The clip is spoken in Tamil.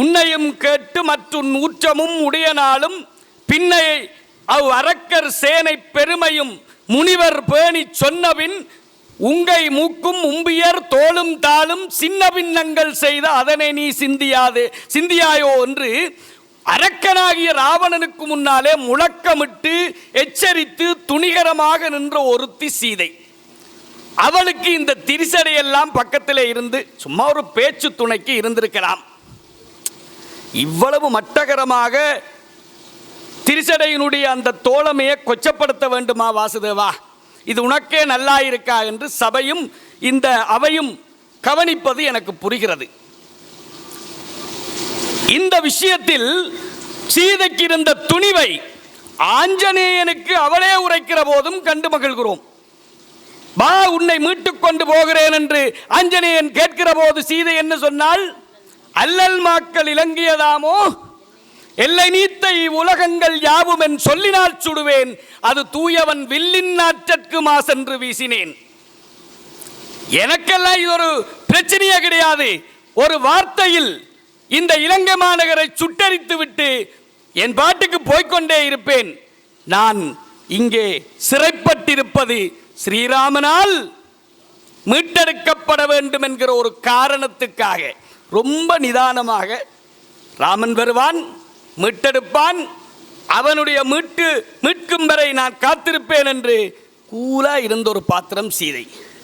உன்னையும் கேட்டு மற்றும் ஊற்றமும் உடையனாலும் பின்னை அரக்கர் சேனை பெருமையும் முனிவர் பேணி சொன்னபின் உங்கை மூக்கும் உம்பியர் தோளும் தாளும் சின்ன பின்னங்கள் செய்த அதனை நீ சிந்தியாயோ என்று அரக்கனாகிய ராவணனுக்கு முன்னாலே முழக்கமிட்டு எச்சரித்து துணிகரமாக நின்ற ஒருத்தி சீதை. அவளுக்கு இந்த திரிசடையெல்லாம் பக்கத்தில் இருந்து சும்மா ஒரு பேச்சு துணைக்கு இருந்திருக்கலாம். இவ்வளவு மட்டகரமாக திரிசடையினுடைய அந்த தோழமையை கொச்சப்படுத்த வேண்டுமா வாசுதேவா? இது உனக்கே நல்லா இருக்கா என்று சபையும் இந்த அவையும் கவனிப்பது எனக்கு புரிகிறது. இந்த விஷயத்தில் சீதைக்கு இருந்த துணிவை ஆஞ்சநேயனுக்கு அவளே உரைக்கிற போதும் கண்டு மகிழ்கிறோம். வா, உன்னை மீட்டுக் கொண்டு போகிறேன் என்று ஆஞ்சநேயன் கேட்கிற போது சீதை என்ன சொன்னாள்? அல்லல் மாக்கள் இலங்கியதாமோ, எல்லை நீத்த உலகங்கள் யாவும் என் சொல்லினால் சுடுவேன், அது தூயவன் வில்லின் நாற்றற்கு மாசென்று வீசினேன். எனக்கெல்லாம் இது ஒரு பிரச்சனையே கிடையாது. ஒரு வார்த்தையில் இந்த இலங்கை மாநகரை சுட்டரித்து விட்டு என் பாட்டுக்கு போய்கொண்டே இருப்பேன். நான் இங்கே சிறைப்பட்டிருப்பது ஸ்ரீராமனால் மீட்டெடுக்கப்பட வேண்டும் என்கிற ஒரு காரணத்துக்காக ரொம்ப நிதானமாக ராமன் வருவான், மீட்டெடுப்பான், அவனுடைய மீட்கும் வரை நான் காத்திருப்பேன் என்று கூலா இருந்த ஒரு பாத்திரம் சீதை.